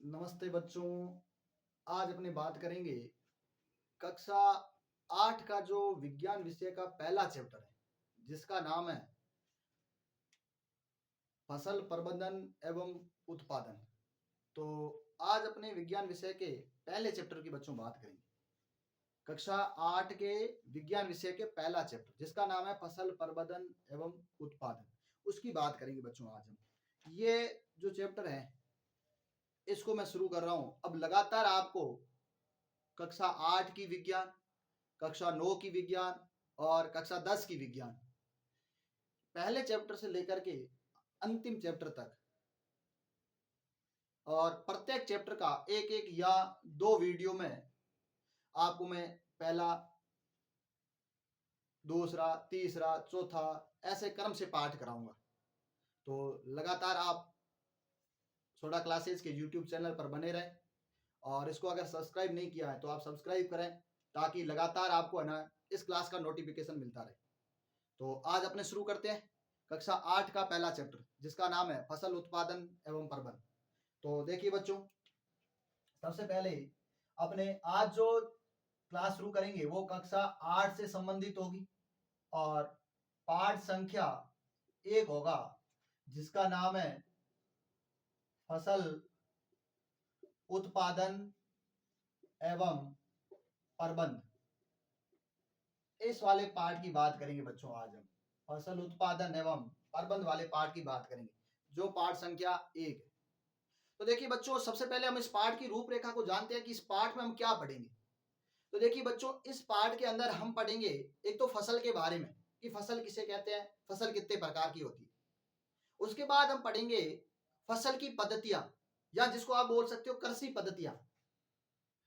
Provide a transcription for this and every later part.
नमस्ते बच्चों। आज अपने बात करेंगे कक्षा 8 का जो विज्ञान विषय का पहला चैप्टर है जिसका नाम है फसल प्रबंधन एवं उत्पादन। तो आज अपने विज्ञान विषय के पहले चैप्टर की बच्चों बात करेंगे। कक्षा 8 के विज्ञान विषय के पहला चैप्टर जिसका नाम है फसल प्रबंधन एवं उत्पादन, उसकी बात करेंगे बच्चों। आज हम ये जो चैप्टर है इसको मैं शुरू कर रहा हूं। अब लगातार आपको कक्षा 8 की विज्ञान, कक्षा 9 की विज्ञान और कक्षा 10 की विज्ञान, पहले चैप्टर से लेकर के अंतिम चैप्टर तक, और प्रत्येक चैप्टर का एक एक या दो वीडियो में आपको मैं पहला, दूसरा, तीसरा, चौथा ऐसे क्रम से पाठ कराऊंगा। तो लगातार आप सोडा क्लासेस के यूट्यूब चैनल पर बने रहें और इसको अगर सब्सक्राइब नहीं किया है तो आप सब्सक्राइब करें ताकि लगातार आपको है ना इस क्लास का नोटिफिकेशन मिलता रहे। तो आज अपने शुरू करते हैं कक्षा 8 का पहला चैप्टर जिसका नाम है फसल उत्पादन एवं प्रबंधन। तो देखिए बच्चों, सबसे पहले अपने आज जो क्लास शुरू करेंगे वो कक्षा 8 से संबंधित होगी और पाठ संख्या 1 होगा जिसका नाम है फसल उत्पादन एवं प्रबंध। इस वाले पाठ की बात करेंगे बच्चों। आज हम फसल उत्पादन एवं प्रबंध वाले पाठ की बात करेंगे जो पाठ संख्या 1 है। तो देखिए बच्चों, सबसे पहले हम इस पाठ की रूपरेखा को जानते हैं कि इस पाठ में हम क्या पढ़ेंगे। तो देखिए बच्चों, इस पाठ के अंदर हम पढ़ेंगे एक तो फसल के बारे में कि फसल किसे कहते हैं, फसल कितने प्रकार की होती है। उसके बाद हम पढ़ेंगे फसल की पद्धतियां, या जिसको आप बोल सकते हो कृषि पद्धतियां।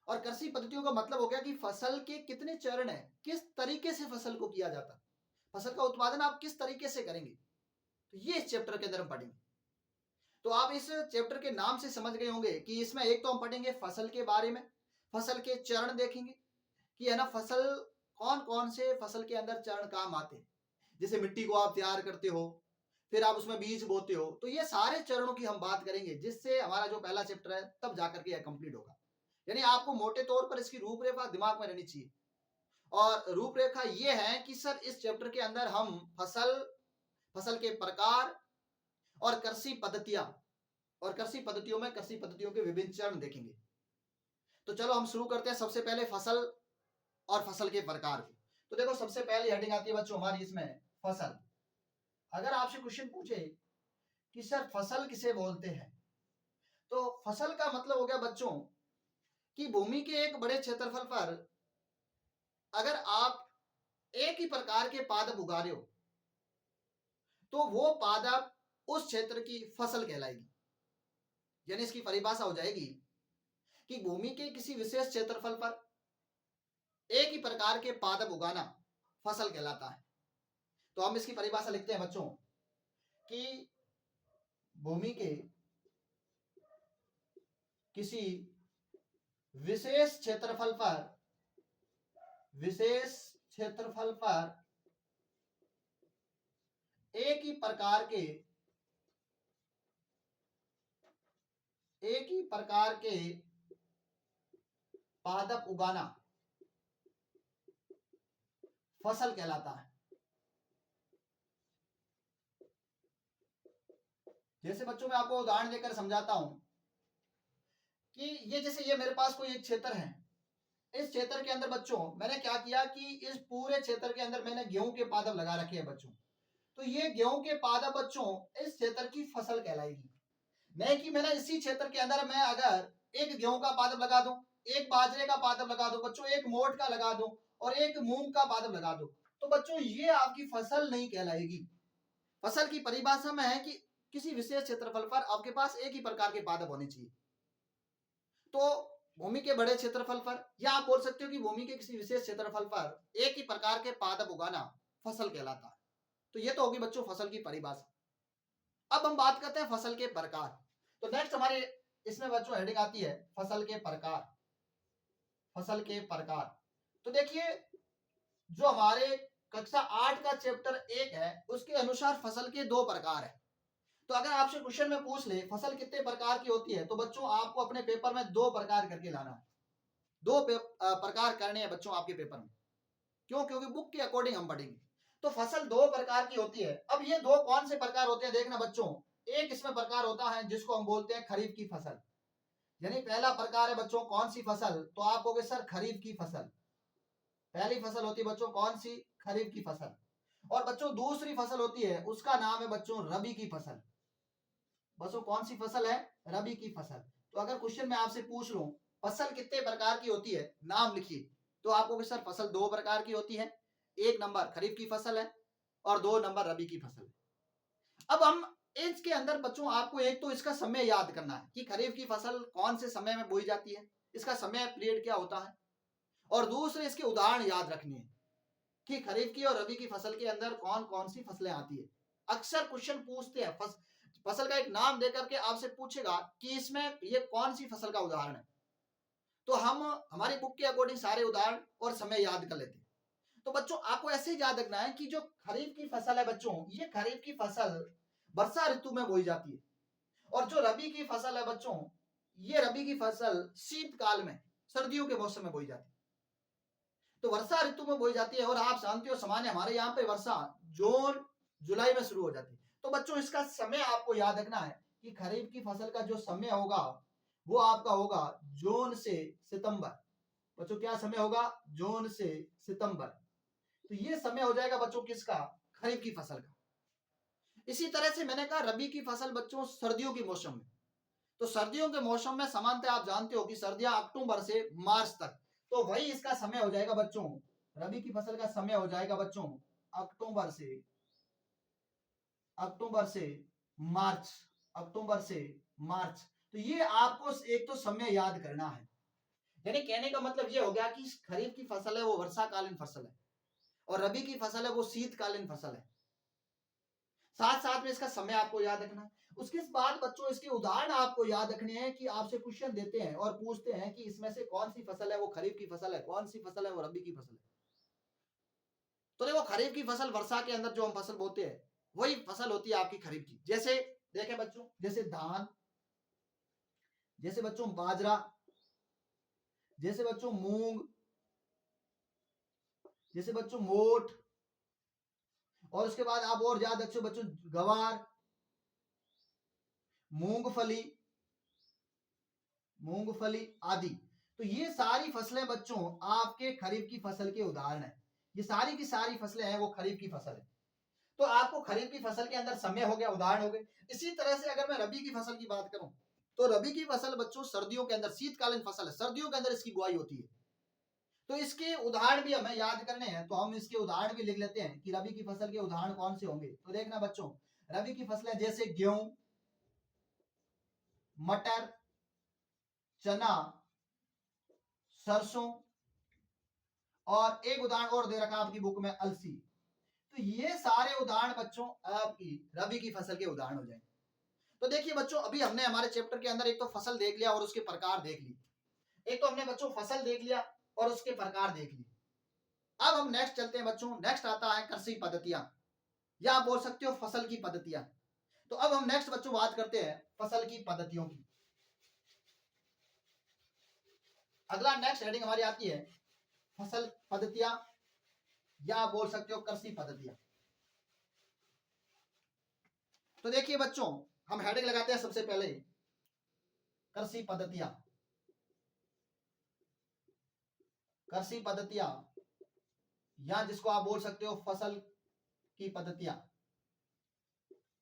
और कृषि पद्धतियों का मतलब हो गया कि फसल के कितने चरण है, किस तरीके से फसल को किया जाता है, फसल का उत्पादन आप किस तरीके से करेंगे। तो ये इस चैप्टर के अंदर हम पढ़ेंगे। तो आप इस चैप्टर के नाम से समझ गए होंगे कि इसमें एक तो हम पढ़ेंगे फसल के बारे में, फसल के चरण देखेंगे कि है ना फसल कौन कौन से फसल के अंदर चरण काम आते हैं। जैसे मिट्टी को आप तैयार करते हो, फिर आप उसमें बीज बोते हो, तो ये सारे चरणों की हम बात करेंगे जिससे हमारा जो पहला चैप्टर है तब जाकर के यह कंप्लीट होगा। यानी आपको मोटे तौर पर इसकी रूपरेखा दिमाग में रहनी चाहिए। और रूपरेखा ये है कि सर इस चैप्टर के अंदर हम फसल के प्रकार और कृषि पद्धतियां, और कृषि पद्धतियों में कृषि पद्धतियों के विभिन्न चरण देखेंगे। तो चलो हम शुरू करते हैं सबसे पहले फसल और फसल के प्रकार को। तो देखो, सबसे पहली हेडिंग आती है बच्चों हमारी इसमें फसल। अगर आपसे क्वेश्चन पूछे कि सर फसल किसे बोलते हैं, तो फसल का मतलब हो गया बच्चों कि भूमि के एक बड़े क्षेत्रफल पर अगर आप एक ही प्रकार के पादप उगा रहे हो तो वो पादप उस क्षेत्र की फसल कहलाएगी। यानी इसकी परिभाषा हो जाएगी कि भूमि के किसी विशेष क्षेत्रफल पर एक ही प्रकार के पादप उगाना फसल कहलाता है। तो हम इसकी परिभाषा लिखते हैं बच्चों कि भूमि के किसी विशेष क्षेत्रफल पर एक ही प्रकार के पादप उगाना फसल कहलाता है। जैसे बच्चों मैं आपको उदाहरण देकर समझाता हूं कि ये मेरे पास कोई एक क्षेत्र है। इस क्षेत्र के अंदर बच्चों मैंने क्या किया कि इस पूरे क्षेत्र के अंदर मैंने गेहूं के पादप लगा रखे हैं बच्चों। तो ये गेहूं के पादप बच्चों इस क्षेत्र की फसल कहलाएगी। नहीं कि मैंने इसी क्षेत्र के अंदर मैं अगर एक गेहूं का पादप लगा दूं, एक बाजरे का पादप लगा दूं बच्चों, एक मोठ का लगा दूं और एक मूंग का पादप लगा दूं, तो बच्चों ये आपकी फसल नहीं कहलाएगी। फसल की परिभाषा में है कि किसी विशेष क्षेत्रफल पर आपके पास एक ही प्रकार के पादप होने चाहिए। तो भूमि के बड़े क्षेत्रफल पर, या आप बोल सकते हो कि भूमि के किसी विशेष क्षेत्रफल पर एक ही प्रकार के पादप उगाना फसल कहलाता है। तो ये तो होगी बच्चों फसल की परिभाषा। अब हम बात करते हैं फसल के प्रकार। तो नेक्स्ट हमारे इसमें बच्चों हेडिंग आती है फसल के प्रकार। फसल के प्रकार, तो देखिए जो हमारे कक्षा 8 का चैप्टर 1 है उसके अनुसार फसल के दो प्रकार है। तो अगर आपसे क्वेश्चन में पूछ ले फसल कितने प्रकार की होती है, तो बच्चों आपको अपने पेपर में 2 प्रकार करके लाना है। 2 प्रकार करने हैं बच्चों आपके पेपर में। क्यों? क्योंकि बुक के अकॉर्डिंग हम पढ़ेंगे। तो फसल 2 प्रकार की होती है। अब ये 2 कौन से प्रकार होते हैं देखना बच्चों। एक इसमें प्रकार होता है जिसको हम बोलते हैं खरीफ की फसल। यानी पहला प्रकार है बच्चों कौन सी फसल, तो आप कहोगे सर खरीफ की फसल। पहली फसल होती है बच्चों कौन सी, खरीफ की फसल। और बच्चों दूसरी फसल होती है उसका नाम है बच्चों रबी की फसल। बच्चों कौन सी फसल है, रबी की फसल। तो अगर क्वेश्चन में आपसे पूछ लूं फसल कितने प्रकार की होती है, नाम लिखिए, तो आपको सर फसल 2 प्रकार की होती है। 1 नंबर खरीफ की फसल है और 2 नंबर रबी की फसल है। अब हम इसके अंदर बच्चों आपको एक तो इसका समय याद करना है कि खरीफ की फसल कौन से समय में बोई जाती है, इसका समय पीरियड क्या होता है, और दूसरे इसके उदाहरण याद रखने हैं कि खरीफ की और रबी की फसल के अंदर कौन कौन सी फसलें आती है। अक्सर क्वेश्चन पूछते हैं फसल का एक नाम देकर के आपसे पूछेगा कि इसमें ये कौन सी फसल का उदाहरण है, तो हम हमारी बुक के अकॉर्डिंग सारे उदाहरण और समय याद कर लेते हैं। तो बच्चों आपको ऐसे ही याद रखना है कि जो खरीफ की फसल है बच्चों, ये खरीफ की फसल वर्षा ऋतु में बोई जाती है, और जो रबी की फसल है बच्चों, ये रबी की फसल शीतकाल में सर्दियों के मौसम में बोई जाती है। तो वर्षा ऋतु में बोई जाती है, और आप जानते हो सामान्य हमारे यहाँ पे वर्षा जून जुलाई में शुरू हो जाती है। तो बच्चों इसका समय आपको याद रखना है कि खरीफ की फसल का जो समय होगा वो आपका होगा जून से सितंबर। बच्चों क्या समय होगा, जून से सितंबर। तो ये समय हो जाएगा बच्चों किसका, खरीफ की फसल का। इसी तरह से मैंने कहा रबी की फसल बच्चों सर्दियों के मौसम में। तो सर्दियों के मौसम में सामान्यतः आप जानते हो कि सर्दियां अक्टूबर से मार्च तक, तो वही इसका समय हो जाएगा बच्चों। रबी की फसल का समय हो जाएगा बच्चों अक्टूबर से मार्च, अक्टूबर से मार्च। तो ये आपको एक तो समय याद करना है। यानी कहने का मतलब ये हो गया कि खरीफ की फसल है वो वर्षाकालीन फसल है, और रबी की फसल है वो शीतकालीन फसल है। साथ साथ में इसका समय आपको याद रखना है। उसके बाद बच्चों इसके उदाहरण आपको याद रखने हैं कि आपसे क्वेश्चन देते हैं और पूछते हैं कि इसमें से कौन सी फसल है वो खरीफ की फसल है, कौन सी फसल है वो रबी की फसल है। तो देखो खरीफ की फसल वर्षा के अंदर जो हम फसल बोते हैं वही फसल होती है आपकी खरीफ की। जैसे देखें बच्चों, जैसे धान, जैसे बच्चों बाजरा, जैसे बच्चों मूंग, जैसे बच्चों मोठ, और उसके बाद आप और याद रखो बच्चों गवार, मूंगफली, मूंगफली आदि। तो ये सारी फसलें बच्चों आपके खरीफ की फसल के उदाहरण है। ये सारी की सारी फसलें हैं वो खरीफ की फसल है। तो आपको खरीफ की फसल के अंदर समय हो गया, उदाहरण हो गए। इसी तरह से अगर मैं रबी की फसल की बात करूं, तो रबी की फसल बच्चों सर्दियों के अंदर शीतकालीन फसल है, सर्दियों के अंदर इसकी बुआई होती है। तो इसके उदाहरण भी हमें याद करने हैं, तो हम इसके उदाहरण भी लिख लेते हैं कि रबी की फसल के उदाहरण कौन से होंगे। तो देखना बच्चों, रबी की फसलें जैसे गेहूं, मटर, चना, सरसों, और एक उदाहरण और दे रखा आपकी बुक में अलसी। तो ये सारे उदाहरण बच्चों आपकी रबी की फसल के उदाहरण हो जाएंगे। तो देखिए बच्चों, अभी हमने हमारे चैप्टर के अंदर एक तो फसल देख लिया और उसके प्रकार देख ली। एक तो हमने बच्चों फसल देख लिया और उसके प्रकार देख लिए। अब हम नेक्स्ट चलते हैं बच्चों। नेक्स्ट आता है कृषि पद्धतियां, या आप बोल सकते हो फसल की पद्धतियां। तो अब हम नेक्स्ट बच्चों बात करते हैं फसल की पद्धतियों की। अगला नेक्स्ट हेडिंग हमारी आती है फसल पद्धतियां, या आप बोल सकते हो कृषि पद्धतियां। तो देखिए बच्चों, हम हेडिंग लगाते हैं सबसे पहले कृषि पद्धतियां। कृषि पद्धतियां, या जिसको आप बोल सकते हो फसल की पद्धतियां,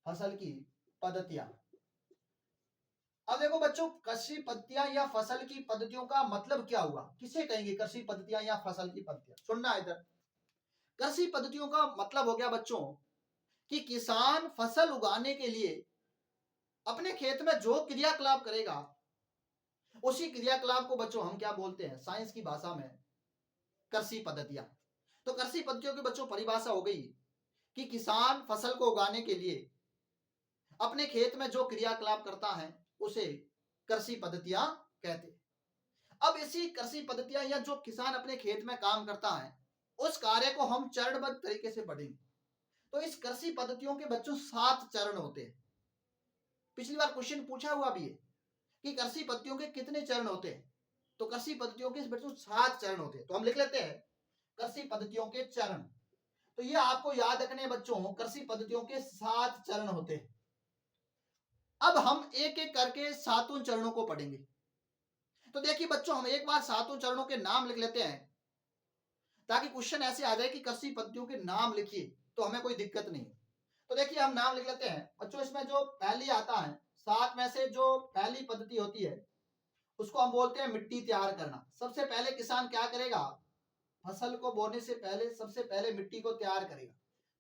फसल की पद्धतियां। अब देखो बच्चों, कृषि पद्धतियां या फसल की पद्धतियों का मतलब क्या हुआ, किसे कहेंगे कृषि पद्धतियां या फसल की पद्धतियां। सुनना इधर, कृषि पद्धतियों का मतलब हो गया बच्चों कि किसान फसल उगाने के लिए अपने खेत में जो क्रियाकलाप करेगा, उसी क्रियाकलाप को बच्चों हम क्या बोलते हैं साइंस की भाषा में, कृषि पद्धतियां। तो कृषि पद्धतियों की बच्चों परिभाषा हो गई कि किसान फसल को उगाने के लिए अपने खेत में जो क्रियाकलाप करता है उसे कृषि पद्धतियां कहते हैं। अब इसी कृषि पद्धतियां या जो किसान अपने खेत में काम करता है उस कार्य को हम चरणबद्ध तरीके से पढ़ेंगे। तो इस कृषि पद्धतियों के बच्चों 7 चरण होते हैं। पिछली बार क्वेश्चन पूछा हुआ भी है कि कृषि पद्धतियों के कितने चरण होते हैं। तो कृषि पद्धतियों के बच्चों 7 चरण होते हैं। तो हम लिख लेते हैं कृषि पद्धतियों के चरण। तो ये आपको याद रखने बच्चों, कृषि पद्धतियों के 7 चरण होते हैं। अब हम एक एक करके सातों चरणों को पढ़ेंगे। तो देखिए बच्चों, हम एक बार सातों चरणों के नाम लिख लेते हैं ताकि क्वेश्चन ऐसे आ जाए कि कृषि पद्धतियों के नाम लिखिए, तो हमें कोई दिक्कत नहीं। तो देखिए हम नाम लिख लेते हैं बच्चों। इसमें जो पहली आता है, 7 में से जो पहली पद्धति होती है उसको हम बोलते हैं मिट्टी तैयार करना। सबसे पहले किसान क्या करेगा, फसल को बोने से पहले सबसे पहले मिट्टी को तैयार करेगा।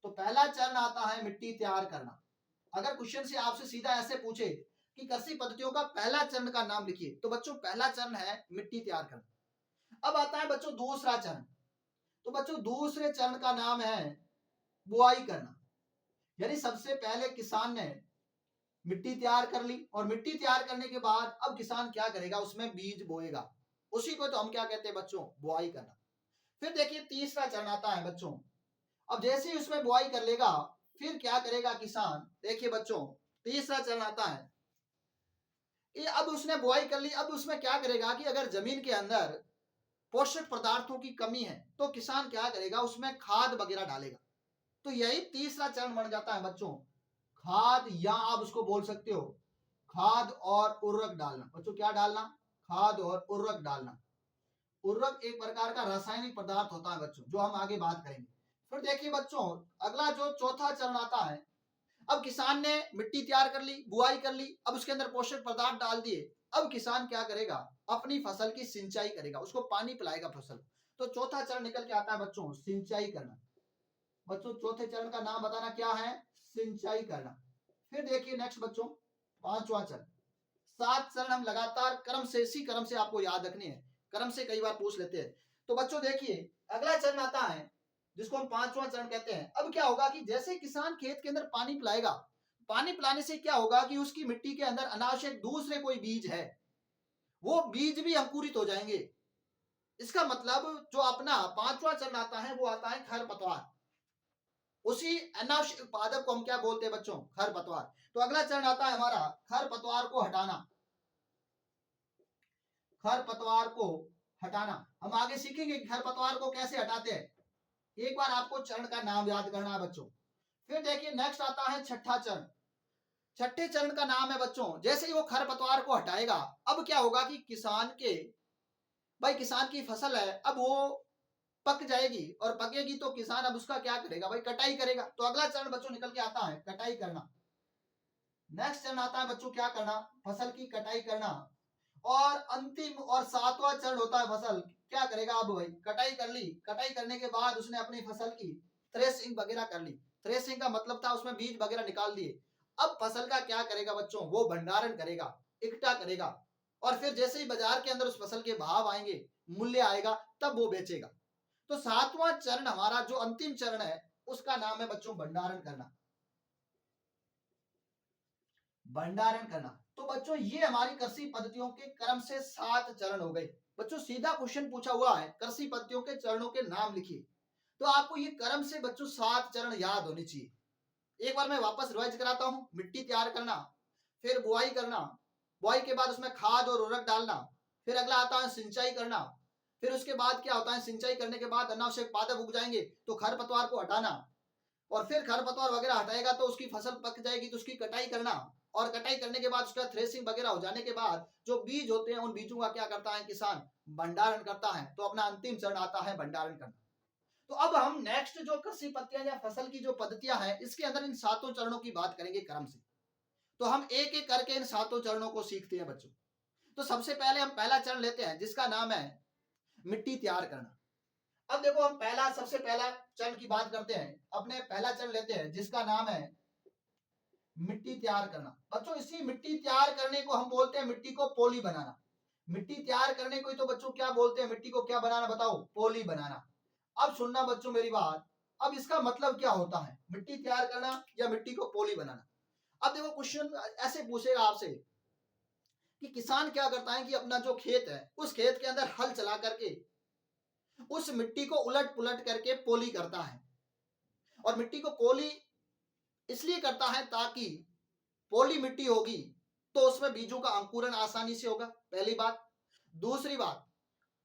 तो पहला चरण आता है मिट्टी तैयार करना। अगर क्वेश्चन से आपसे सीधा ऐसे पूछे कि कृषि पद्धतियों का पहला चरण का नाम लिखिए, तो बच्चों पहला चरण है मिट्टी तैयार करना। अब आता है बच्चों दूसरा चरण। तो बच्चों दूसरे चरण का नाम है बुआई करना। यानी सबसे पहले किसान ने मिट्टी तैयार कर ली और मिट्टी तैयार करने के बाद अब किसान क्या करेगा, उसमें बीज बोएगा। उसी को तो हम क्या कहते हैं बच्चों, बुआई करना। फिर देखिए तीसरा चरण आता है बच्चों। अब जैसे ही उसमें बुआई कर लेगा, फिर क्या करेगा किसान, देखिए बच्चों तीसरा चरण आता है। ये अब उसने बुआई कर ली, अब उसमें क्या करेगा कि अगर जमीन के अंदर पोषक पदार्थों की कमी है तो किसान क्या करेगा, उसमें खाद वगैरह डालेगा। तो यही तीसरा चरण बन जाता है बच्चों खाद, या आप उसको बोल सकते हो खाद और उर्वरक डालना। बच्चों क्या डालना, खाद और उर्वरक डालना। उर्वरक एक प्रकार का रासायनिक पदार्थ होता है बच्चों, जो हम आगे बात करेंगे। फिर देखिए बच्चों अगला जो चौथा चरण आता है। अब किसान ने मिट्टी तैयार कर ली, बुआई कर ली, अब उसके अंदर पोषक पदार्थ डाल दिए। अब किसान क्या करेगा, अपनी फसल की सिंचाई करेगा, उसको पानी पिलाएगा फसल। तो चौथा चरण निकल के आता है बच्चों सिंचाई करना। बच्चों चौथे चरण का नाम बताना क्या है, सिंचाई करना। फिर देखिए नेक्स्ट बच्चों पांचवा चरण। 7 चरण हम लगातार क्रम से, इसी क्रम से आपको याद रखने हैं, क्रम से कई बार पूछ लेते हैं। तो बच्चों देखिए अगला चरण आता है जिसको हम पांचवा चरण कहते हैं। अब क्या होगा कि जैसे किसान खेत के अंदर पानी पिलाएगा, पानी पिलाने से क्या होगा कि उसकी मिट्टी के अंदर अनावश्यक दूसरे कोई बीज है, वो बीज भी अंकुरित हो जाएंगे। इसका मतलब जो अपना पांचवा चरण आता है वो आता है खरपतवार। उसी अनावश्यक पादप को हम क्या बोलते हैं बच्चों, खरपतवार। तो अगला चरण आता है हमारा खरपतवार को हटाना। खरपतवार को हटाना हम आगे सीखेंगे कि खरपतवार को कैसे हटाते हैं। एक बार आपको चरण का नाम याद करना है बच्चों। फिर देखिए नेक्स्ट आता है छठा चरण। छठे चरण का नाम है बच्चों, जैसे ही वो खरपतवार को हटाएगा, अब क्या होगा कि किसान के भाई किसान की फसल है, अब वो पक जाएगी और पकेगी तो किसान अब उसका क्या करेगा भाई, कटाई करेगा। तो अगला चरण बच्चों निकल के आता है कटाई करना। नेक्स्ट चरण आता है बच्चों क्या करना, फसल की कटाई करना। और अंतिम और सातवां चरण होता है फसल क्या करेगा, अब भाई कटाई कर ली, कटाई करने के बाद उसने अपनी फसल की थ्रेसिंग वगैरह कर ली। थ्रेसिंग का मतलब था उसमें बीज वगैरह निकाल दिए। अब फसल का क्या करेगा बच्चों, वो भंडारण करेगा, इकट्ठा करेगा। और फिर जैसे ही बाजार के अंदर उस फसल के भाव आएंगे, मूल्य आएगा, तब वो बेचेगा। तो सातवां चरण हमारा जो अंतिम चरण है उसका नाम है बच्चों भंडारण करना। भंडारण करना। तो बच्चों ये हमारी कृषि पद्धतियों के क्रम से 7 चरण हो गए। बच्चों सीधा क्वेश्चन पूछा हुआ है कृषि पद्धतियों के चरणों के नाम लिखिए, तो आपको ये क्रम से बच्चों 7 चरण याद होने चाहिए। एक बार मैं वापस रिवाइज कराता हूं। मिट्टी तैयार करना, फिर बुआई करना, बुआई के बाद उसमें खाद और उर्वरक डालना, फिर अगला आता है सिंचाई करना। फिर उसके बाद क्या होता है, सिंचाई करने के बाद अनावश्यक पादप उग जाएंगे तो खरपतवार को हटाना। और फिर खरपतवार वगैरह हटाएगा तो उसकी फसल पक जाएगी तो उसकी कटाई करना। और कटाई करने के बाद उसका थ्रेसिंग वगैरह हो जाने के बाद जो बीज होते हैं उन बीजों का क्या करता है किसान, भंडारण करता है। तो अपना अंतिम चरण आता है भंडारण करना। तो अब हम नेक्स्ट जो कृषि पद्धतियां या फसल की जो पद्धतियां हैं इसके अंदर इन सातों चरणों की बात करेंगे क्रम से। तो हम एक एक करके इन सातों चरणों को सीखते हैं बच्चों। तो सबसे पहले हम पहला चरण लेते हैं जिसका नाम है मिट्टी तैयार करना। अब देखो हम सबसे पहला चरण की बात करते हैं। अपने पहला चरण लेते हैं जिसका नाम है मिट्टी तैयार करना। बच्चों इसी मिट्टी तैयार करने को हम बोलते हैं मिट्टी को पोली बनाना। मिट्टी तैयार करने को ही तो बच्चों क्या बोलते हैं, मिट्टी को क्या बनाना बताओ, पोली बनाना। अब सुनना बच्चों मेरी बात, अब इसका मतलब क्या होता है मिट्टी तैयार करना या मिट्टी को पोली बनाना। अब देखो क्वेश्चन ऐसे पूछेगा आपसे कि किसान क्या करता है कि अपना जो खेत है उस खेत के अंदर हल चला करके उस मिट्टी को उलट पुलट करके पोली करता है। और मिट्टी को पोली इसलिए करता है ताकि पोली मिट्टी होगी तो उसमें बीजों का अंकुरण आसानी से होगा, पहली बात। दूसरी बात,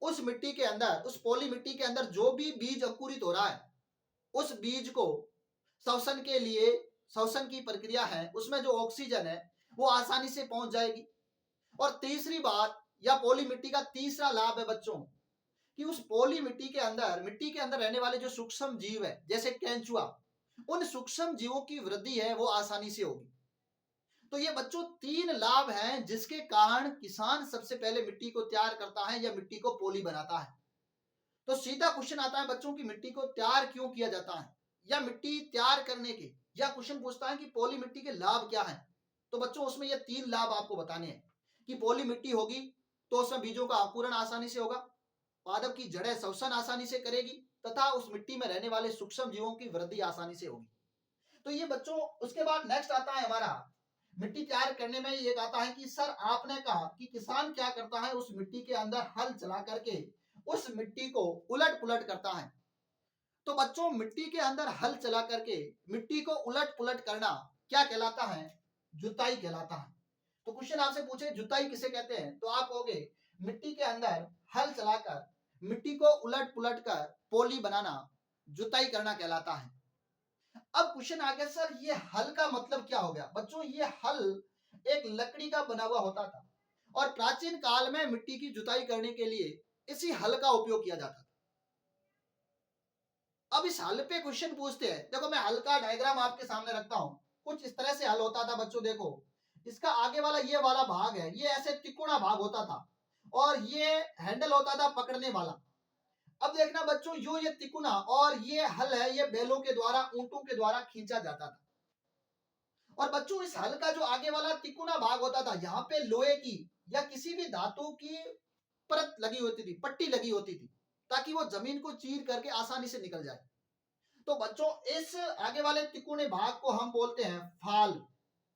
उस मिट्टी के अंदर, उस पोली मिट्टी के अंदर जो भी बीज अंकुरित हो रहा है, उस बीज को श्वसन के लिए, श्वसन की प्रक्रिया है, उसमें जो ऑक्सीजन है वो आसानी से पहुंच जाएगी। और तीसरी बात, या पोली मिट्टी का तीसरा लाभ है बच्चों, कि उस पोली मिट्टी के अंदर, मिट्टी के अंदर रहने वाले जो सूक्ष्म जीव है जैसे केंचुआ, उन सूक्ष्म जीवों की वृद्धि है वो आसानी से होगी। तो ये बच्चों 3 लाभ हैं जिसके कारण किसान सबसे पहले मिट्टी को तैयार करता है या मिट्टी को पोली बनाता है। तो सीधा क्वेश्चन आता है बच्चों की मिट्टी को तैयार क्यों किया जाता है, या मिट्टी तैयार करने के, या क्वेश्चन पूछता है कि पोली मिट्टी के लाभ क्या हैं। तो बच्चों उसमें ये 3 लाभ आपको बताने हैं कि पोली मिट्टी होगी तो उसमें बीजों का अंकुरण आसानी से होगा, पादप की जड़ें श्वसन आसानी से करेगी, तथा उस मिट्टी में रहने वाले सूक्ष्म जीवों की वृद्धि आसानी से होगी। तो ये बच्चों, उसके बाद नेक्स्ट आता है हमारा मिट्टी तैयार करने में ये आता है कि सर आपने कहा कि किसान क्या करता है, उस मिट्टी के अंदर हल चला करके उस मिट्टी को उलट पुलट करता है। तो बच्चों मिट्टी के अंदर हल चला करके मिट्टी को उलट पुलट करना क्या कहलाता है, जुताई कहलाता है। तो क्वेश्चन आपसे पूछे जुताई किसे कहते हैं, तो आप कहोगे मिट्टी के अंदर हल चलाकर मिट्टी को उलट पुलट कर पोली बनाना जुताई करना कहलाता है। अब क्वेश्चन आ गया सर ये हल का मतलब क्या हो गया। बच्चों ये हल एक लकड़ी का बना हुआ होता था और प्राचीन काल में मिट्टी की जुताई करने के लिए इसी हल का उपयोग किया जाता था। अब इस हल पे क्वेश्चन पूछते हैं, देखो मैं हल का डायग्राम आपके सामने रखता हूं। कुछ इस तरह से हल होता था बच्चों, देखो इसका आगे वाला ये वाला भाग है, ये ऐसे तिकोना भाग होता था और ये हैंडल होता था पकड़ने वाला। अब देखना बच्चों, ये तिकोना और ये हल है, ये बैलों के द्वारा, ऊंटों के द्वारा खींचा जाता था। और बच्चों इस हल का जो आगे वाला तिकोना भाग होता था, यहाँ पे लोहे की या किसी भी धातु की परत लगी होती थी, पट्टी लगी होती थी, ताकि वो जमीन को चीर करके आसानी से निकल जाए। तो बच्चों इस आगे वाले तिकोने भाग को हम बोलते हैं फाल।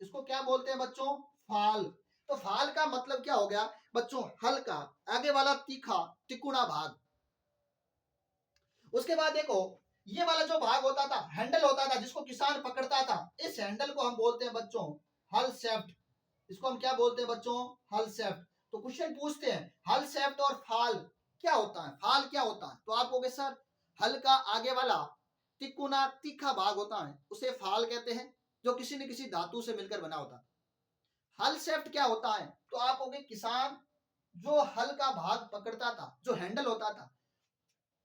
इसको क्या बोलते हैं बच्चों, फाल। तो फाल का मतलब क्या हो गया बच्चों, हल का आगे वाला तीखा तिकोना भाग। उसके बाद देखो ये वाला जो भाग होता था, हैंडल होता था जिसको किसान पकड़ता था, इस हैंडल को हम बोलते हैं बच्चों हल शेफ्ट। इसको हम क्या बोलते हैं बच्चों, हल शेफ्ट। तो क्वेश्चन पूछते हैं हल शेफ्ट और फाल क्या होता है, फाल क्या होता है। तो आप कहोगे सर हल का आगे वाला तिकोना तीखा भाग होता है उसे फाल कहते हैं, जो किसी न किसी धातु से मिलकर बना होता है। हल शेफ्ट क्या होता है, तो आप कहोगे किसान जो हल का भाग पकड़ता था, जो हैंडल होता था,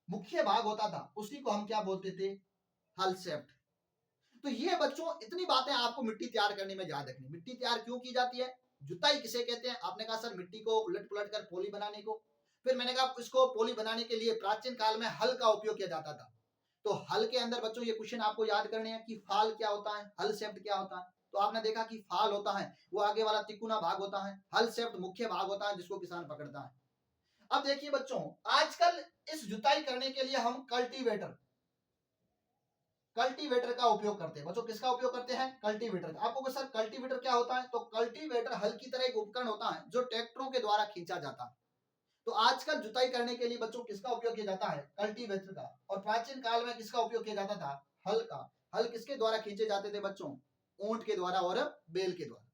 मुख्य भाग होता था, उसी को हम क्या बोलते थे, हल शेफ्ट। तो ये बच्चों इतनी बातें आपको मिट्टी तैयार करने में याद रखनी। मिट्टी तैयार क्यों की जाती है, जुताई किसे कहते हैं, आपने कहा सर मिट्टी को उलट पुलट कर पोली बनाने को। फिर मैंने कहा इसको पोली बनाने के लिए प्राचीन काल में हल का उपयोग किया जाता था। तो हल के अंदर बच्चों ये क्वेश्चन आपको याद करने हैं कि फाल क्या होता है, हल शेफ्ट क्या होता है। तो आपने देखा कि फाल होता है वो आगे वाला तिकोना भाग होता है, हल शेफ्ट मुख्य भाग होता है जिसको किसान पकड़ता है। अब देखिए बच्चों आजकल इस जुताई करने के लिए हम कल्टीवेटर का उपयोग करते हैं। बच्चों किसका उपयोग करते हैं, कल्टीवेटर। आपको सर कल्टीवेटर क्या होता है, तो कल्टीवेटर हल की तरह एक उपकरण होता है जो ट्रैक्टरों के द्वारा खींचा जाता है। तो आजकल जुताई करने के लिए बच्चों किसका उपयोग किया जाता है, कल्टीवेटर का। और प्राचीन काल में किसका उपयोग किया जाता था, हल का। हल किसके द्वारा खींचे जाते थे बच्चों, ऊंट के द्वारा और बैल के द्वारा।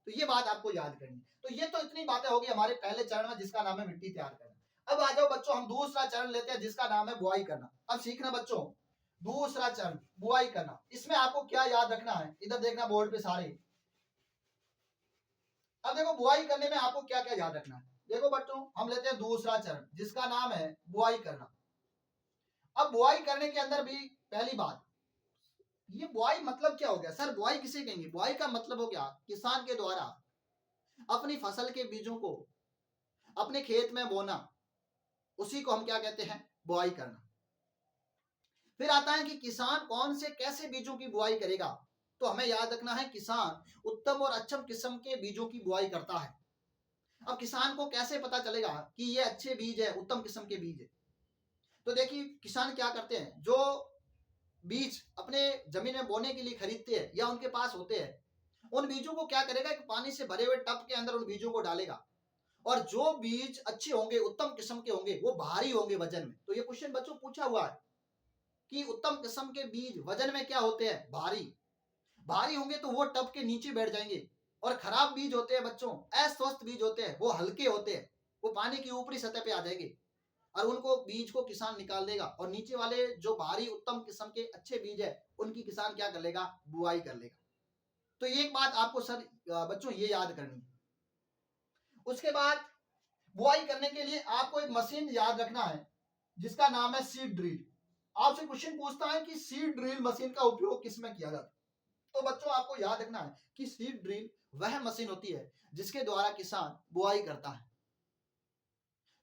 तो ये बात आपको याद करनी। तो ये तो इतनी बातें होगी हमारे पहले चरण में जिसका नाम है मिट्टी तैयार करना। अब आ जाओ बच्चों हम दूसरा चरण लेते हैं जिसका नाम है बुआई करना। अब सीखना बच्चों दूसरा चरण बुआई करना। इसमें आपको क्या याद रखना है, इधर देखना बोर्ड पे सारे। अब देखो बुआई करने में आपको क्या क्या याद रखना है। देखो बच्चों हम लेते हैं दूसरा चरण जिसका नाम है बुआई करना। अब बुआई करने के अंदर भी पहली बात, ये बुआई मतलब क्या हो गया सर, बुआई किसे कहेंगे। बुआई का मतलब हो गया किसान के द्वारा अपनी फसल के बीजों को अपने खेत में बोना, उसी को हम क्या कहते हैं, बुआई करना। फिर आता है कि किसान कौन से कैसे बीजों की बुआई करेगा। तो हमें याद रखना है किसान उत्तम और अच्छम किस्म के बीजों की बुआई करता है। अब किसान को कैसे पता चलेगा कि ये अच्छे बीज है, उत्तम किस्म के बीज है। तो देखिए किसान क्या करते हैं, जो बीज अपने जमीन में बोने के लिए खरीदते हैं या उनके पास होते हैं, उन बीजों को क्या करेगा कि पानी से भरे हुए टब के अंदर उन बीजों को डालेगा। और जो बीज अच्छे होंगे, उत्तम किस्म के होंगे, वो भारी होंगे वजन में। तो ये क्वेश्चन बच्चों पूछा हुआ है कि उत्तम किस्म के बीज वजन में क्या होते हैं, भारी। भारी होंगे तो वो टब के नीचे बैठ जाएंगे और खराब बीज होते हैं बच्चों, अस्वस्थ बीज होते हैं, वो हल्के होते हैं, वो पानी की ऊपरी सतह पे आ जाएंगे और उनको बीज को किसान निकाल देगा और नीचे वाले जो भारी उत्तम किस्म के अच्छे बीज है उनकी किसान क्या कर लेगा, बुआई कर लेगा। तो एक बात आपको सर बच्चों ये याद करनी है। उसके बाद बुआई करने के लिए आपको एक मशीन याद रखना है जिसका नाम है सीड ड्रिल। आपसे क्वेश्चन पूछता है कि सीड ड्रिल मशीन का उपयोग किसमें किया जाता है, तो बच्चों आपको याद रखना है कि सीड ड्रिल वह मशीन होती है जिसके द्वारा किसान बुआई करता है।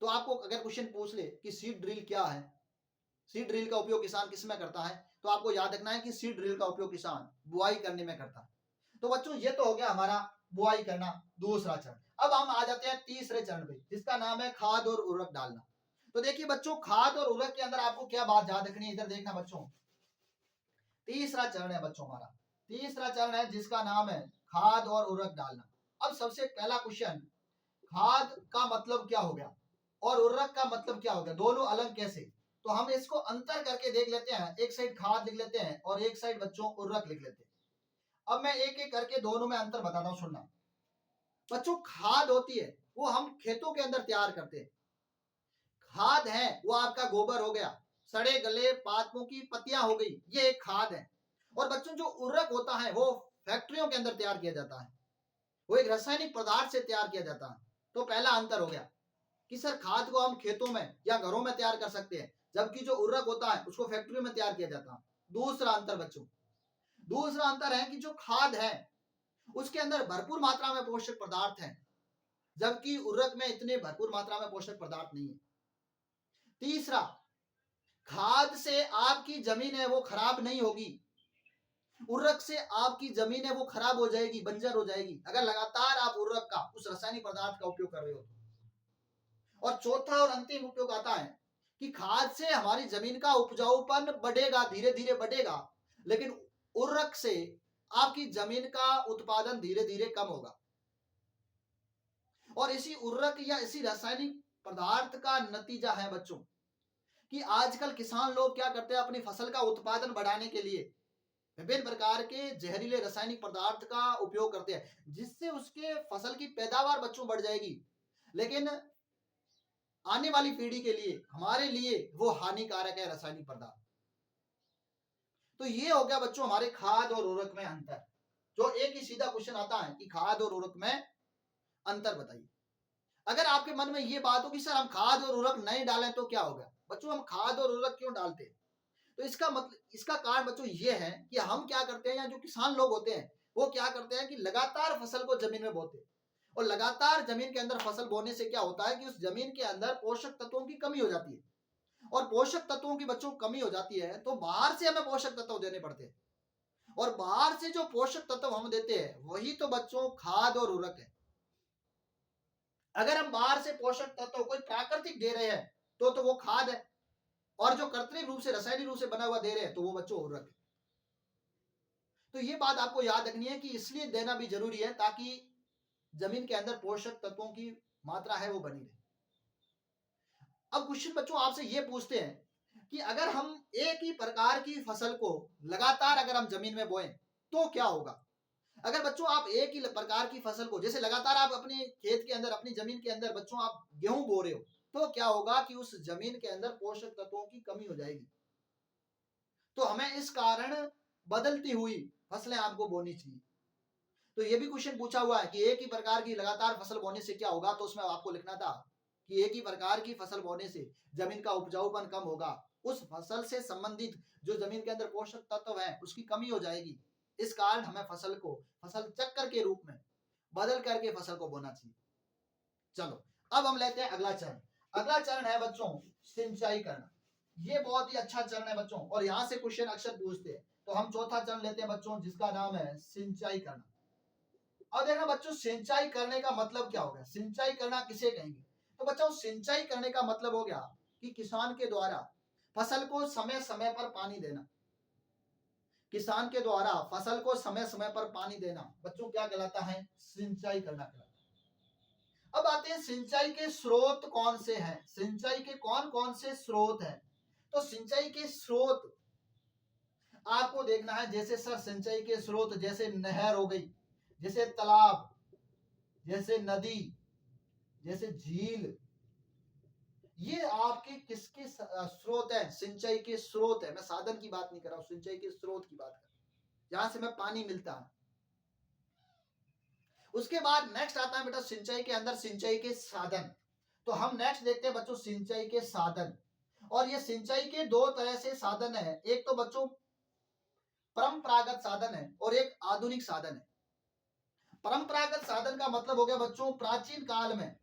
तो आपको अगर क्वेश्चन पूछ ले कि सीड ड्रिल क्या है, सीड ड्रिल का उपयोग किसान किसमें करता है, तो आपको याद रखना है कि सीड ड्रिल का उपयोग किसान बुआई करने में करता है। तो बच्चों ये तो हो गया हमारा बुआई करना दूसरा चरण। अब हम आ जाते हैं तीसरे चरण पे जिसका नाम है खाद और उर्वरक डालना। तो देखिए बच्चों, खाद और उर्वरक के अंदर आपको क्या बात याद रखनी है, इधर देखना बच्चों। तीसरा चरण है बच्चों हमारा, तीसरा चरण है जिसका नाम है खाद और उर्वरक डालना। अब सबसे पहला क्वेश्चन, खाद का मतलब क्या हो गया और उर्वरक का मतलब क्या हो गया, दोनों अलग कैसे? तो हम इसको अंतर करके देख लेते हैं। एक साइड खाद लिख लेते हैं और एक साइड बच्चों उर्वरक लिख लेते हैं। अब मैं एक एक करके दोनों में अंतर बताता हूं, सुनना बच्चों। खाद होती है वो हम खेतों के अंदर तैयार करते हैं। खाद है वो आपका गोबर हो गया, सड़े गले पातों की पत्तियां हो गई, ये एक खाद है। और बच्चों जो उर्वरक होता है वो फैक्ट्रियों के अंदर तैयार किया जाता है, वो एक रासायनिक पदार्थ से तैयार किया जाता है। तो पहला अंतर हो गया कि सर खाद को हम खेतों में या घरों में तैयार कर सकते हैं, जबकि जो उर्वरक होता है उसको फैक्ट्रियों में तैयार किया जाता है। दूसरा अंतर बच्चों, दूसरा अंतर है कि जो खाद है उसके अंदर भरपूर मात्रा में पोषक पदार्थ हैं, जबकि उर्वरक में इतने भरपूर मात्रा में पोषक पदार्थ नहीं है। तीसरा, खाद से आपकी जमीन है वो खराब नहीं होगी, उर्वरक से आपकी जमीन है वो खराब हो जाएगी, बंजर हो जाएगी अगर लगातार आप उर्वरक का, उस रासायनिक पदार्थ का उपयोग कर रहे हो। और चौथा और अंतिम उपयोग आता है कि खाद से हमारी जमीन का उपजाऊपन बढ़ेगा, धीरे धीरे बढ़ेगा, लेकिन उर्वरक से आपकी जमीन का उत्पादन धीरे धीरे कम होगा। और इसी उर्वरक या इसी रासायनिक पदार्थ का नतीजा है बच्चों कि आजकल किसान लोग क्या करते हैं, अपनी फसल का उत्पादन बढ़ाने के लिए विभिन्न प्रकार के जहरीले रासायनिक पदार्थ का उपयोग करते हैं, जिससे उसके फसल की पैदावार बच्चों बढ़ जाएगी, लेकिन आने वाली पीढ़ी के लिए, हमारे लिए वो हानिकारक है रासायनिक पदार्थ। तो ये हो गया बच्चों हमारे खाद और उर्वरक में अंतर। जो एक ही सीधा क्वेश्चन आता है कि खाद और उर्वरक में अंतर बताइए। अगर आपके मन में ये बात हो कि सर हम खाद और उर्वरक नहीं डालें तो क्या होगा, बच्चों हम खाद और उर्वरक क्यों डालते हैं, तो इसका मतलब, इसका कारण बच्चों ये है कि हम क्या करते हैं, या जो किसान लोग होते हैं वो क्या करते हैं कि लगातार फसल को जमीन में बोते हैं। और लगातार जमीन के अंदर फसल बोने से क्या होता है कि उस जमीन के अंदर पोषक तत्वों की कमी हो जाती है। और पोषक तत्वों की बच्चों कमी हो जाती है तो बाहर से हमें पोषक तत्व देने पड़ते हैं, और बाहर से जो पोषक तत्व हम देते हैं वही तो बच्चों खाद और उर्वरक है। अगर हम बाहर से पोषक तत्व कोई प्राकृतिक दे रहे हैं तो वो खाद है, और जो कृत्रिम रूप से, रासायनिक रूप से बना हुआ दे रहे हैं तो वो बच्चों उर्वरक है। तो ये बात आपको याद रखनी है कि इसलिए देना भी जरूरी है ताकि जमीन के अंदर पोषक तत्वों की मात्रा है वो बनी रहे। अब क्वेश्चन बच्चों आपसे ये पूछते हैं कि अगर हम एक ही प्रकार की फसल को लगातार अगर हम जमीन में बोएं तो क्या होगा। अगर बच्चों आप एक ही प्रकार की फसल को, जैसे लगातार आप अपने खेत के अंदर, अपनी जमीन के अंदर बच्चों आप गेहूं बो रहे हो, तो क्या होगा कि उस जमीन के अंदर पोषक तत्वों की कमी हो जाएगी। तो हमें इस कारण बदलती हुई फसलें आपको बोनी चाहिए। तो ये भी क्वेश्चन पूछा हुआ है कि एक ही प्रकार की लगातार फसल बोने से क्या होगा, तो उसमें आपको लिखना था कि एक ही प्रकार की फसल बोने से जमीन का उपजाऊपन कम होगा, उस फसल से संबंधित जो जमीन के अंदर पोषक तत्व है उसकी कमी हो जाएगी। इस कारण हमें फसल को फसल चक्कर के रूप में बदल करके फसल को बोना चाहिए। चलो अब हम लेते हैं अगला चरण। अगला चरण है बच्चों सिंचाई करना। ये बहुत ही अच्छा चरण है बच्चों, और यहाँ से क्वेश्चन अक्सर पूछते हैं। तो हम चौथा चरण लेते हैं बच्चों जिसका नाम है सिंचाई करना। अब देखना बच्चों, सिंचाई करने का मतलब क्या हो गया, सिंचाई करना किसे कहेंगे। तो बच्चों सिंचाई करने का मतलब हो गया कि किसान के द्वारा फसल को समय समय पर पानी देना। किसान के द्वारा फसल को समय समय पर पानी देना बच्चों क्या कहलाता है, सिंचाई करना कहलाता है। अब आते हैं सिंचाई के स्रोत कौन से हैं, सिंचाई के कौन कौन से स्रोत हैं। तो सिंचाई के स्रोत आपको देखना है, जैसे सर सिंचाई के स्रोत जैसे नहर हो गई, जैसे तालाब, जैसे नदी, जैसे झील, ये आपके किसके स्रोत है? सिंचाई के स्रोत है। मैं साधन की बात नहीं कर रहा हूं, सिंचाई के स्रोत की बात कर रहा हूं, जहां से मैं पानी मिलता है। उसके बाद नेक्स्ट आता है बेटा सिंचाई के अंदर सिंचाई के साधन। तो हम नेक्स्ट देखते हैं बच्चों सिंचाई के साधन। और ये सिंचाई के दो तरह से साधन है, एक तो बच्चों परंपरागत साधन है और एक आधुनिक साधन है। परंपरागत साधन का मतलब हो गया बच्चों प्राचीन काल में,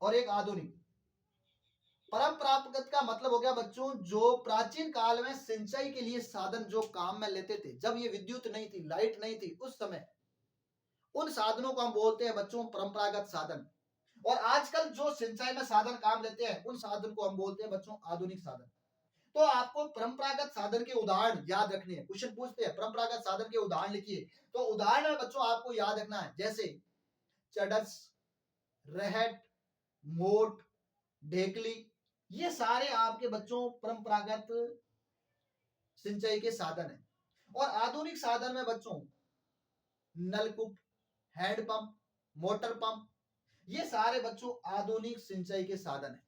और एक आधुनिक। परंपरागत का मतलब हो गया बच्चों जो प्राचीन काल में सिंचाई के लिए साधन जो काम में लेते थे, जब ये विद्युत नहीं थी, लाइट नहीं थी उस समय, उन साधनों को हम बोलते हैं बच्चों परंपरागत साधन। और आजकल जो सिंचाई में साधन काम लेते हैं उन साधन को हम बोलते हैं बच्चों आधुनिक साधन। तो आपको परंपरागत साधन के उदाहरण याद रखने हैं। क्वेश्चन पूछते हैं परंपरागत साधन के उदाहरण लिखिए। तो उदाहरण में बच्चों आपको याद रखना है, जैसे चडस, रहट, मोट, ढेकली, ये सारे आपके बच्चों परंपरागत सिंचाई के साधन है। और आधुनिक साधन में बच्चों नलकूप, हैंडपंप, मोटर पंप, ये सारे बच्चों आधुनिक सिंचाई के साधन है।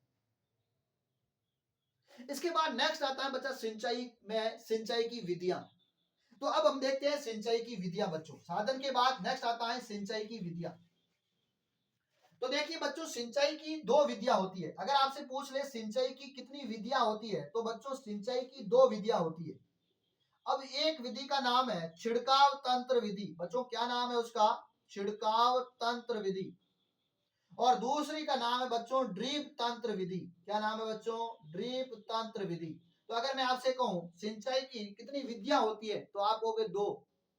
इसके बाद नेक्स्ट आता है बच्चा सिंचाई में सिंचाई की विधियां। तो अब हम देखते हैं सिंचाई की विधियां बच्चों। साधन के बाद नेक्स्ट आता है सिंचाई की विधियां। तो देखिए बच्चों सिंचाई की दो विधियां होती है। अगर आपसे पूछ ले सिंचाई की कितनी विधियां होती है, तो बच्चों सिंचाई की दो विधियां होती है। अब एक विधि का नाम है छिड़काव तंत्र विधि। बच्चों क्या नाम है उसका? छिड़काव तंत्र विधि। और दूसरी का नाम है बच्चों ड्रिप तंत्र विधि। क्या नाम है बच्चों? ड्रिप तंत्र विधि। तो अगर मैं आपसे कहूं सिंचाई की कितनी विधियां होती है, तो आप कहोगे दो।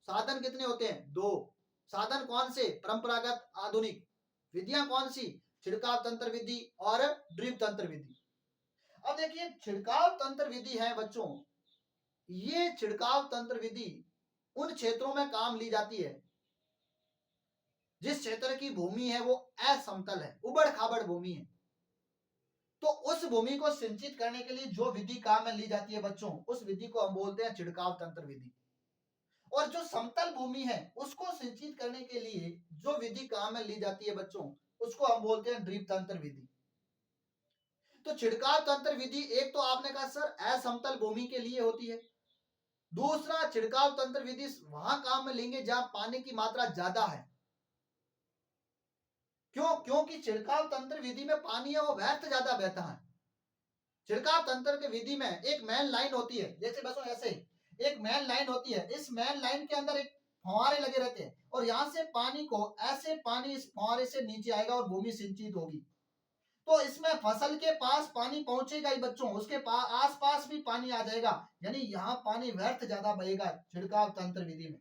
साधन कितने होते हैं? दो। साधन कौन से? परंपरागत, आधुनिक। विधियां कौन सी? छिड़काव तंत्र विधि और ड्रिप तंत्र विधि। अब देखिए छिड़काव तंत्र विधि है बच्चों, ये छिड़काव तंत्र विधि उन क्षेत्रों में काम ली जाती है जिस क्षेत्र की भूमि है वो असमतल है, उबड़ खाबड़ भूमि है। तो उस भूमि को सिंचित करने के लिए जो विधि काम में ली जाती है बच्चों, उस विधि को हम बोलते हैं छिड़काव तंत्र विधि। और जो समतल भूमि है उसको सिंचित करने के लिए जो विधि काम में ली जाती है बच्चों, उसको हम बोलते हैं ड्रिप तंत्र विधि। तो छिड़काव तंत्र विधि एक तो आपने कहा सर असमतल भूमि के लिए होती है। दूसरा छिड़काव तंत्र विधि वहां काम में लेंगे जहां पानी की मात्रा ज्यादा है। क्यों? क्योंकि छिड़काव तंत्र विधि में पानी है वो व्यर्थ ज्यादा बहता है। छिड़काव तंत्र की विधि में एक मेन लाइन होती है, जैसे बसों ऐसे एक मेन लाइन होती है, इस मेन लाइन के अंदर एक फव्वारे लगे रहते हैं और यहां से पानी को ऐसे पानी इस फव्वारे से नीचे आएगा और भूमि सिंचित होगी। तो इसमें फसल के पास पानी पहुंचेगा ही बच्चों, उसके आस पास भी पानी आ जाएगा, यानी यहाँ पानी व्यर्थ ज्यादा बहेगा छिड़काव तंत्र विधि में।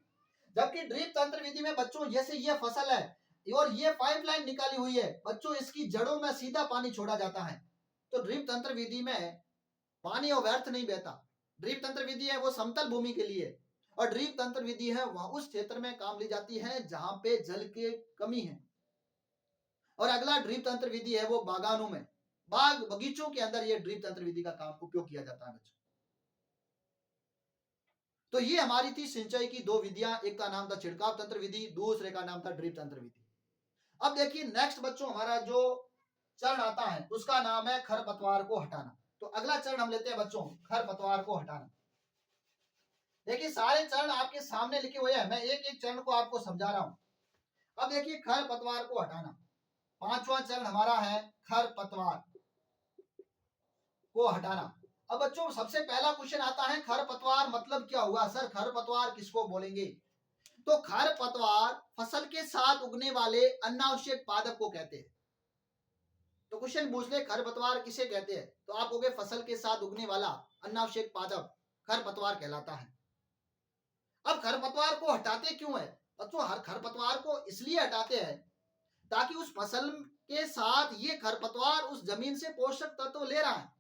जबकि ड्रिप तंत्र विधि में बच्चों जैसे ये फसल है और ये पाइपलाइन निकाली हुई है बच्चों, इसकी जड़ों में सीधा पानी छोड़ा जाता है। तो ड्रिप तंत्र विधि में पानी और व्यर्थ नहीं बहता। ड्रिप तंत्र विधि है वो समतल भूमि के लिए, और ड्रिप तंत्र विधि है वह उस क्षेत्र में काम ली जाती है जहां पे जल की कमी है। और अगला ड्रिप तंत्र विधि है वो बागानों में, बाग बगीचों के अंदर ये ड्रिप तंत्र विधि का काम उपयोग किया जाता है बच्चों। तो ये हमारी थी सिंचाई की दो विधियां, एक का नाम था छिड़काव तंत्र विधि, दूसरे का नाम था ड्रिप तंत्र विधि। अब देखिए नेक्स्ट बच्चों हमारा जो चरण आता है उसका नाम है खरपतवार को हटाना। तो अगला चरण हम लेते हैं बच्चों खरपतवार को हटाना। देखिए सारे चरण आपके सामने लिखे हुए हैं, मैं एक एक चरण को आपको समझा रहा हूं। अब देखिए खरपतवार को हटाना, पांचवा चरण हमारा है खरपतवार को हटाना। अब बच्चों सबसे पहला क्वेश्चन आता है खरपतवार मतलब क्या हुआ? सर खरपतवार किसको बोलेंगे? तो खरपतवार फसल के साथ उगने वाले अनावश्यक पादप को कहते हैं। तो क्वेश्चन पूछ ले खरपतवार किसे कहते हैं, तो आप कहोगे फसल के साथ उगने वाला अनावश्यक पादप खरपतवार कहलाता है। अब खरपतवार को हटाते क्यों है बच्चों? हर खरपतवार को इसलिए हटाते हैं ताकि उस फसल के साथ ये खरपतवार उस जमीन से पोषक तत्व ले रहा है,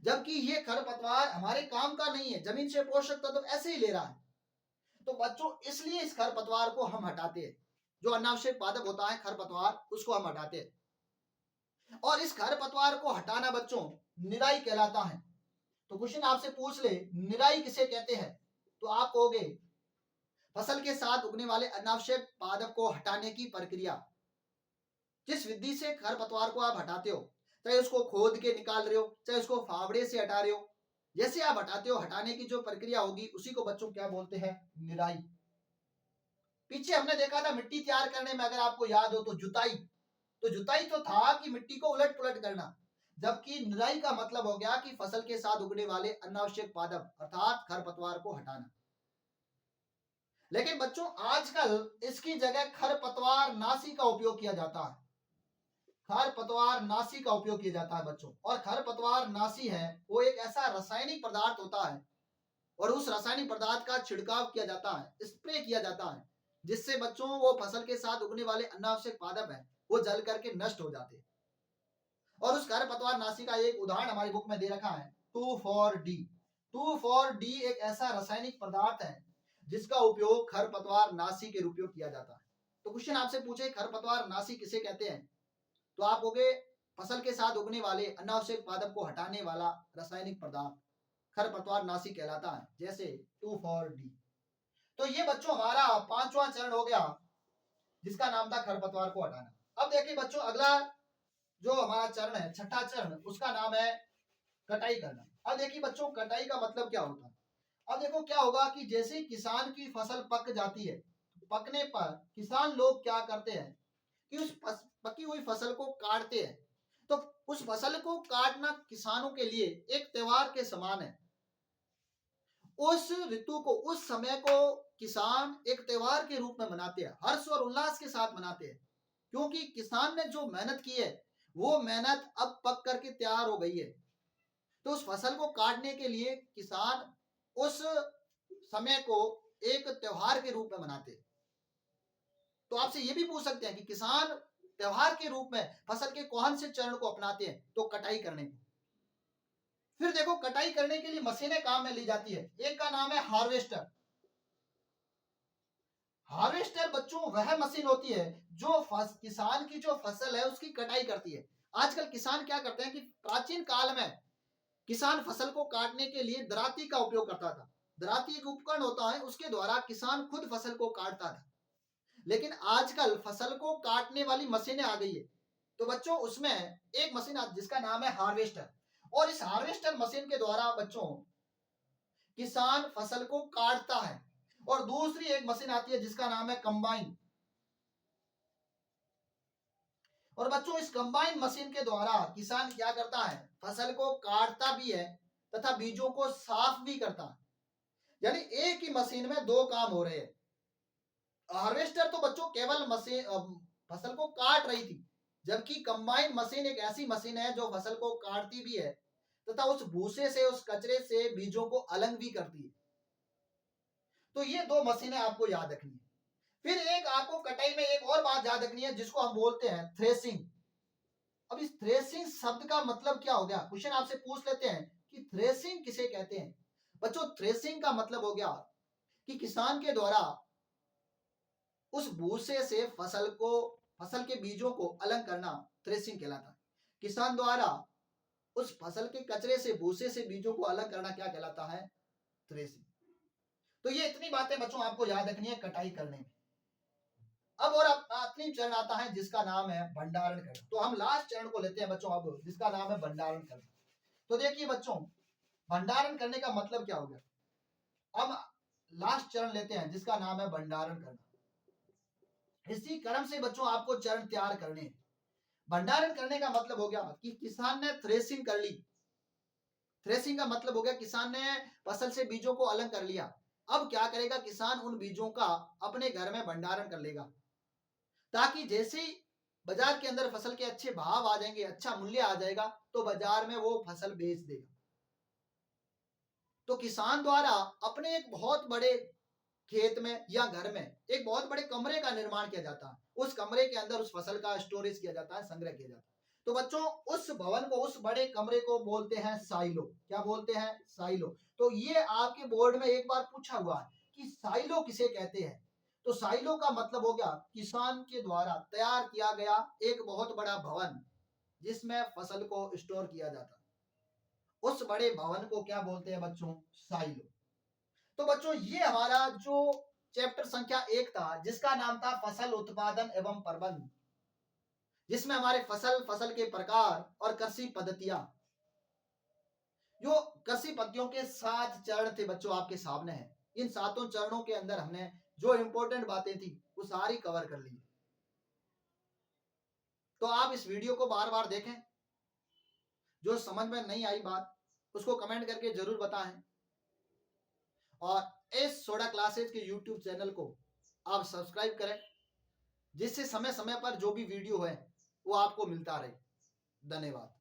जबकि ये खरपतवार हमारे काम का नहीं है, जमीन से पोषक तत्व ऐसे ही ले रहा है। तो बच्चों इसलिए इस खरपतवार को हम हटाते हैं, जो अनावश्यक पादप होता है खरपतवार उसको हम हटाते हैं। और इस खरपतवार को हटाना बच्चों निराई कहलाता है। तो क्वेश्चन आपसे पूछ ले निराई किसे कहते हैं, तो आप कहोगे फसल के साथ उगने वाले अनावश्यक पादप को हटाने की प्रक्रिया। जिस विधि से खरपतवार को आप हटाते हो, चाहे उसको खोद के निकाल रहे हो, चाहे उसको फावड़े से हटा रहे हो, जैसे आप हटाते हो, हटाने की जो प्रक्रिया होगी उसी को बच्चों क्या बोलते हैं? निराई। पीछे हमने देखा था मिट्टी तैयार करने में, अगर आपको याद हो तो जुताई। तो जुताई तो था कि मिट्टी को उलट पुलट करना, जबकि निराई का मतलब हो गया कि फसल के साथ उगने वाले अनावश्यक पादप अर्थात खरपतवार को हटाना। लेकिन बच्चों आजकल इसकी जगह खरपतवार नाशी का उपयोग किया जाता है। खरपतवार नाशी का उपयोग किया जाता है बच्चों। और खरपतवार नाशी है वो एक ऐसा रासायनिक पदार्थ होता है, और उस रासायनिक पदार्थ का छिड़काव किया जाता है, स्प्रे किया जाता है, जिससे बच्चों वो फसल के साथ उगने वाले अनावश्यक पादप है वो जल करके नष्ट हो जाते हैं। और उस खरपतवार नाशी का एक उदाहरण हमारी बुक में दे रखा है 2,4-D। 2,4-D एक ऐसा रासायनिक पदार्थ है जिसका उपयोग खरपतवार नाशी के रूप में किया जाता है। तो क्वेश्चन आपसे पूछे खरपतवार नाशी किसे कहते हैं, तो आप कहोगे फसल के साथ उगने वाले अनावश्यक पादप को हटाने वाला रासायनिक पदार्थ खरपतवार नाशी कहलाता है, जैसे 2,4-D। तो ये बच्चों हमारा 5वां चरण हो गया जिसका नाम था खरपतवार को हटाना। अब देखिए बच्चों अगला जो हमारा चरण है, छठा चरण, उसका नाम है कटाई करना। अब देखिए बच्चों कटाई का मतलब क्या होता है। अब देखो क्या होगा कि जैसे किसान की फसल पक जाती है, पकने पर किसान लोग क्या करते हैं कि उस पकी हुई फसल को काटते हैं। तो उस फसल को काटना किसानों के लिए एक त्योहार के समान है। उस ऋतु को, उस समय को किसान एक त्योहार के रूप में मनाते हैं, हर्ष और उल्लास के साथ मनाते हैं, क्योंकि किसान ने जो मेहनत की है वो मेहनत अब पक करके तैयार हो गई है। तो उस फसल को काटने के लिए किसान उस समय को एक त्योहार के रूप में मनाते हैं। तो आपसे ये भी पूछ सकते हैं कि किसान त्योहार के रूप में फसल के कौन से चरण को अपनाते हैं, तो कटाई करने को। फिर देखो कटाई करने के लिए मशीनें काम में ली जाती है। एक का नाम है हार्वेस्टर। हार्वेस्टर बच्चों वह मशीन होती है जो किसान की जो फसल है उसकी कटाई करती है। आजकल किसान क्या करते हैं कि प्राचीन काल में किसान फसल को काटने के लिए दराती का उपयोग करता था। दराती एक उपकरण होता है, उसके द्वारा किसान खुद फसल को काटता था। लेकिन आजकल फसल को काटने वाली मशीनें आ गई है। तो बच्चों उसमें एक मशीन जिसका नाम है हार्वेस्टर, और इस हार्वेस्टर मशीन के द्वारा बच्चों किसान फसल को काटता है। और दूसरी एक मशीन आती है जिसका नाम है कंबाइन। और बच्चों इस कंबाइन मशीन के द्वारा किसान क्या करता है, फसल को काटता भी है तथा बीजों को साफ भी करता है। यानी एक ही मशीन में दो काम हो रहे हैं। हार्वेस्टर तो बच्चों केवल मशीन फसल को काट रही थी, जबकि कंबाइन मशीन एक ऐसी मशीन है जो फसल को काटती भी है तथा उस भूसे से, उस कचरे से बीजों को अलग भी करती है। तो ये दो मशीनें आपको याद रखनी है। फिर एक आपको कटाई में एक और बात याद रखनी है जिसको हम बोलते हैं थ्रेसिंग। अब इस थ्रेसिंग शब्द का मतलब क्या हो गया, क्वेश्चन आपसे पूछ लेते हैं कि थ्रेसिंग किसे कहते हैं। बच्चों थ्रेसिंग का मतलब हो गया कि किसान के द्वारा उस भूसे से फसल के बीजों को अलग करना थ्रेसिंग कहलाता है। किसान द्वारा उस फसल के कचरे से, भूसे से बीजों को अलग करना क्या कहलाता है, थ्रेसिंग। तो ये इतनी बातें बच्चों आपको याद रखनी है कटाई करने में। अब और आखिरी चरण आता है जिसका नाम है भंडारण करना। तो हम लास्ट चरण को लेते हैं बच्चों अब, जिसका नाम है भंडारण करना। तो देखिए बच्चों भंडारण करने का मतलब क्या हो गया। अब लास्ट चरण लेते हैं जिसका नाम है भंडारण करना। इसी क्रम से बच्चों आपको चरण तैयार करने हैं। भंडारण करने का मतलब हो गया कि किसान ने थ्रेसिंग कर ली। थ्रेसिंग का मतलब हो गया किसान ने फसल से बीजों को अलग कर लिया। अब क्या करेगा, किसान उन बीजों का अपने घर में भंडारण कर लेगा, ताकि जैसे ही बाजार के अंदर फसल के अच्छे भाव आ जाएंगे, अच्छा मूल्य आ जाएगा, तो बाजार में वो फसल बेच देगा। तो किसान द्वारा अपने एक बहुत बड़े खेत में या घर में एक बहुत बड़े कमरे का निर्माण किया जाता है। उस कमरे के अंदर उस फसल का स्टोरेज किया जाता है, संग्रह किया जाता है। तो बच्चों उस भवन को, उस बड़े कमरे को बोलते हैं साइलो। क्या बोलते हैं, साइलो। तो ये आपके बोर्ड में एक बार पूछा हुआ है कि साइलो किसे कहते हैं। तो साइलो का मतलब हो गया किसान के द्वारा तैयार किया गया एक बहुत बड़ा भवन जिसमें फसल को स्टोर किया जाता है। उस बड़े भवन को क्या बोलते हैं बच्चों, साइलो। तो बच्चों ये हमारा जो चैप्टर संख्या 1 था जिसका नाम था फसल उत्पादन एवं प्रबंध, जिसमें हमारे फसल के प्रकार और कृषि पद्धतियां, जो कृषि पद्धतियों के 7 चरण थे बच्चों आपके सामने है। इन 7 चरणों के अंदर हमने जो इंपॉर्टेंट बातें थी वो सारी कवर कर ली। तो आप इस वीडियो को बार बार देखें, जो समझ में नहीं आई बात उसको कमेंट करके जरूर बताएं, और इस सोडा क्लासेज के यूट्यूब चैनल को आप सब्सक्राइब करें, जिससे समय समय पर जो भी वीडियो है वो आपको मिलता रहे। धन्यवाद।